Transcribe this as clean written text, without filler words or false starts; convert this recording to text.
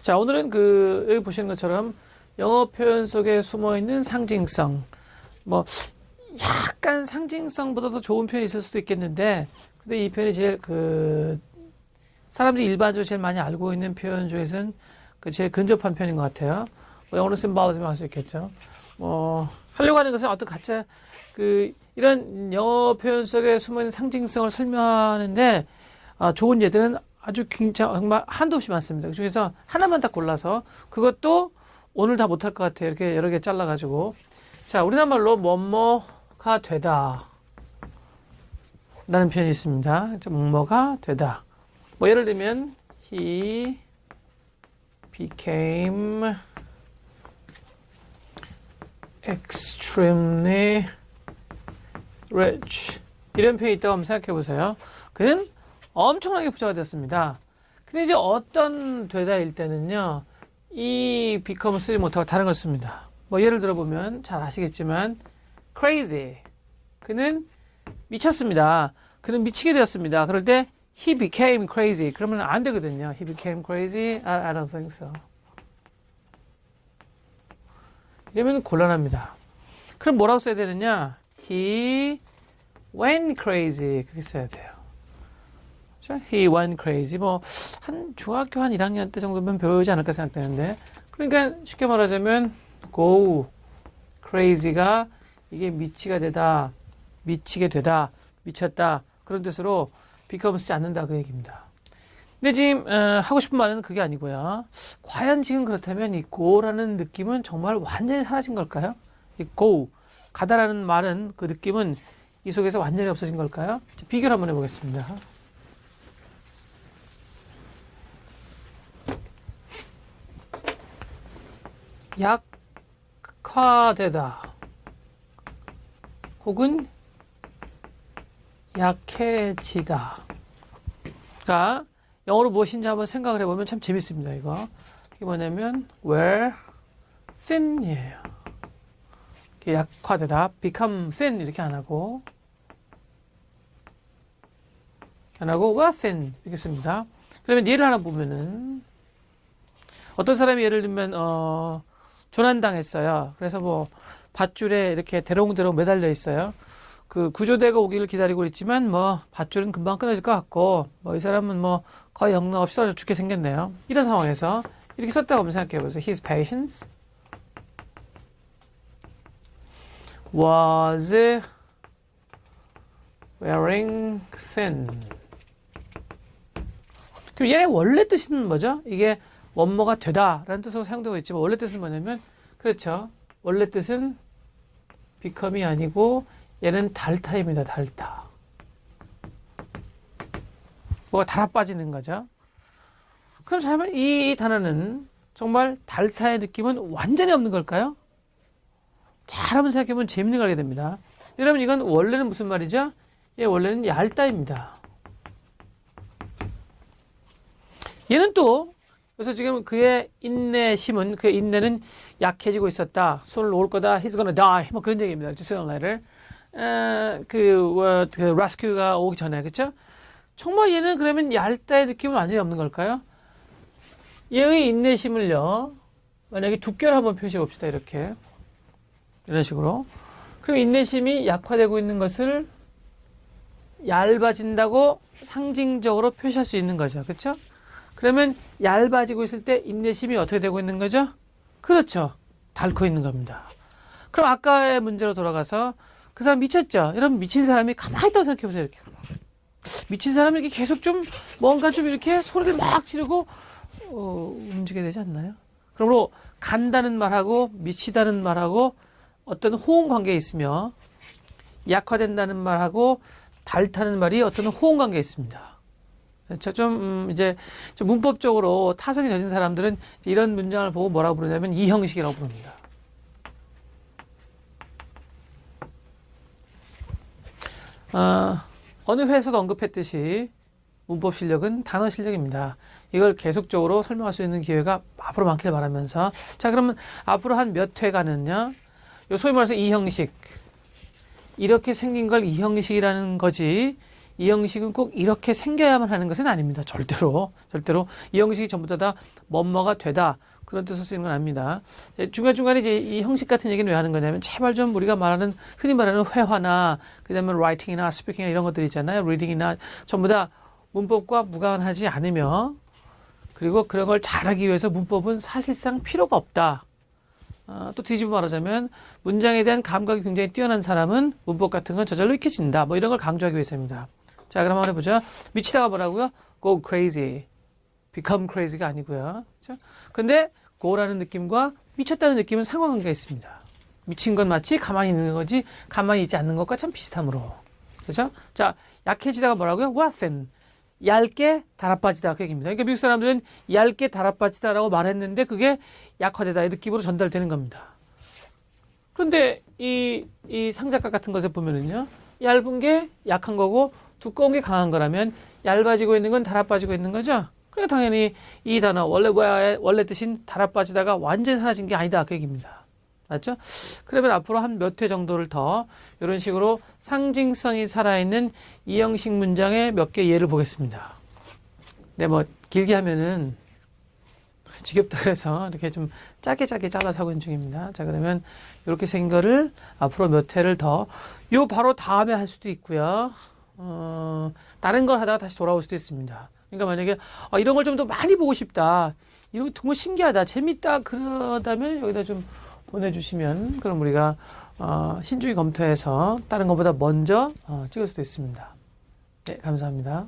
자, 오늘은 여기 보시는 것처럼 영어 표현 속에 숨어 있는 상징성. 뭐, 약간 상징성보다도 좋은 표현이 있을 수도 있겠는데, 근데 이 표현이 제일 사람들이 일반적으로 제일 많이 알고 있는 표현 중에서는 제일 근접한 표현인 것 같아요. 뭐 영어로 symbolism 할 수 있겠죠. 하려고 하는 것은 어떤 가짜, 이런 영어 표현 속에 숨어 있는 상징성을 설명하는데, 좋은 예들은 아주 정말 한도 없이 많습니다. 그 중에서 하나만 딱 골라서, 그것도 오늘 다 못할 것 같아요. 이렇게 여러 개 잘라가지고. 자, 우리나라 말로 뭐뭐가 되다 라는 표현이 있습니다. 뭐뭐가 되다. 뭐 예를 들면 he became extremely rich 이런 표현이 있다고 한번 생각해 보세요. 그는 엄청나게 부자가 되었습니다. 근데 이제 어떤 되다일 때는요, 이 become 쓰지 못하고 다른 걸 씁니다. 뭐 예를 들어보면 잘 아시겠지만 crazy, 그는 미쳤습니다. 그는 미치게 되었습니다. 그럴 때 he became crazy, 그러면 안 되거든요. he became crazy, I don't think so. 이러면 곤란합니다. 그럼 뭐라고 써야 되느냐? he went crazy, 그렇게 써야 돼요. 그렇죠? he went crazy. 뭐 중학교 한 1학년 때 정도면 배우지 않을까 생각되는데, 그러니까 쉽게 말하자면 go crazy가 이게 미치게 되다, 미쳤다, 그런 뜻으로 become 쓰지 않는다, 그 얘기입니다. 근데 지금 하고 싶은 말은 그게 아니고요. 과연 지금 그렇다면 이 go라는 느낌은 정말 완전히 사라진 걸까요? 이 go, 가다라는 말은, 그 느낌은 이 속에서 완전히 없어진 걸까요? 비교를 한번 해보겠습니다. 약화되다 혹은 약해지다. 그러니까 영어로 무엇인지 한번 생각을 해보면 참 재밌습니다. 이게 뭐냐면 wear thin이에요. 약화되다, become thin 이렇게 안 하고 wear thin 이렇게 씁니다. 그러면 예를 하나 보면은 어떤 사람이 예를 들면 조난당했어요. 그래서 뭐 밧줄에 이렇게 대롱대롱 매달려 있어요. 그 구조대가 오기를 기다리고 있지만 뭐 밧줄은 금방 끊어질 것 같고, 뭐 이 사람은 뭐 거의 영락 없이 떨어져 죽게 생겼네요. 이런 상황에서 이렇게 썼다고 한번 생각해 보세요. His patience was wearing thin. 그럼 얘의 원래 뜻은 뭐죠? 이게 뭐뭐가 되다라는 뜻으로 사용되고 있지만 원래 뜻은 뭐냐면, 그렇죠, 원래 뜻은 become이 아니고 얘는 닳다입니다. 닳다. 뭐가 달아 빠지는 거죠. 그럼 잠깐 이 단어는 정말 닳다의 느낌은 완전히 없는 걸까요? 잘 한번 생각해보면 재밌는 걸 알게 됩니다. 여러분, 이건 원래는 무슨 말이죠? 원래는 얇다입니다. 얘는 또, 그래서 지금 그의 인내심은, 그의 인내는 약해지고 있었다. 손을 놓을 거다. He's gonna die. 뭐 그런 얘기입니다. sooner or later. rescue가 오기 전에, 그쵸? 정말 얘는 그러면 얇다의 느낌은 완전히 없는 걸까요? 얘의 인내심을요, 만약에 두께를 한번 표시해 봅시다. 이렇게. 이런 식으로. 그럼 인내심이 약화되고 있는 것을 얇아진다고 상징적으로 표시할 수 있는 거죠. 그쵸? 그러면 얇아지고 있을 때 인내심이 어떻게 되고 있는 거죠? 그렇죠. 닳고 있는 겁니다. 그럼 아까의 문제로 돌아가서 그 사람 미쳤죠? 여러분, 미친 사람이 가만히 있다고 생각해보세요. 이렇게. 미친 사람이 이렇게 계속 좀 뭔가 좀 이렇게 소리를 막 지르고 움직여야 되지 않나요? 그러므로 간다는 말하고 미치다는 말하고 어떤 호응 관계에 있으며, 약화된다는 말하고 닳다는 말이 어떤 호응 관계에 있습니다. 좀 문법적으로 타성이 젖은 사람들은 이런 문장을 보고 뭐라고 부르냐면 이 형식이라고 부릅니다. 어느 회에서도 언급했듯이 문법 실력은 단어 실력입니다. 이걸 계속적으로 설명할 수 있는 기회가 앞으로 많기를 바라면서, 자, 그러면 앞으로 한 몇 회간은요, 소위 말해서 이 형식, 이렇게 생긴 걸 이 형식이라는 거지, 이 형식은 꼭 이렇게 생겨야만 하는 것은 아닙니다. 절대로. 이 형식이 전부 다 뭐뭐가 되다. 그런 뜻으로 쓰이는 건 아닙니다. 중간중간에 이제 이 형식 같은 얘기는 왜 하는 거냐면, 제발 좀 우리가 흔히 말하는 회화나, 그 다음에 writing이나 speaking이나 이런 것들 있잖아요. reading이나 전부 다 문법과 무관하지 않으며, 그리고 그런 걸 잘하기 위해서 문법은 사실상 필요가 없다. 또 뒤집어 말하자면, 문장에 대한 감각이 굉장히 뛰어난 사람은 문법 같은 건 저절로 익혀진다. 뭐 이런 걸 강조하기 위해서입니다. 자, 그럼 한번 해보죠. 미치다가 뭐라고요? go crazy. become crazy가 아니고요. 그렇죠? 그런데 go라는 느낌과 미쳤다는 느낌은 상관관계가 있습니다. 미친 건 맞지? 가만히 있는 거지? 가만히 있지 않는 것과 참 비슷하므로. 그렇죠? 자, 약해지다가 뭐라고요? worsen. 얇게 달아빠지다. 그 얘기입니다. 그러니까 미국 사람들은 얇게 달아빠지다라고 말했는데 그게 약화되다의 느낌으로 전달되는 겁니다. 그런데 이 상작가 같은 것을 보면은요, 얇은 게 약한 거고 두꺼운 게 강한 거라면 얇아지고 있는 건 달아빠지고 있는 거죠. 그러니까 당연히 이 단어 원래 뜻인 달아빠지다가 완전히 사라진 게 아니다. 그 얘기입니다. 맞죠? 그러면 앞으로 한 몇 회 정도를 더 이런 식으로 상징성이 살아있는 이 형식 문장의 몇 개 예를 보겠습니다. 네, 뭐 길게 하면은 지겹다 그래서 이렇게 좀 짧게 잘라서 하고 있는 중입니다. 자, 그러면 이렇게 생긴 거를 앞으로 몇 회를 더, 요 바로 다음에 할 수도 있고요. 다른 걸 하다가 다시 돌아올 수도 있습니다. 그러니까 만약에 이런 걸 좀 더 많이 보고 싶다, 이런 게 정말 신기하다, 재밌다, 그러다면 여기다 좀 보내주시면 그럼 우리가 신중히 검토해서 다른 것보다 먼저 찍을 수도 있습니다. 네, 감사합니다.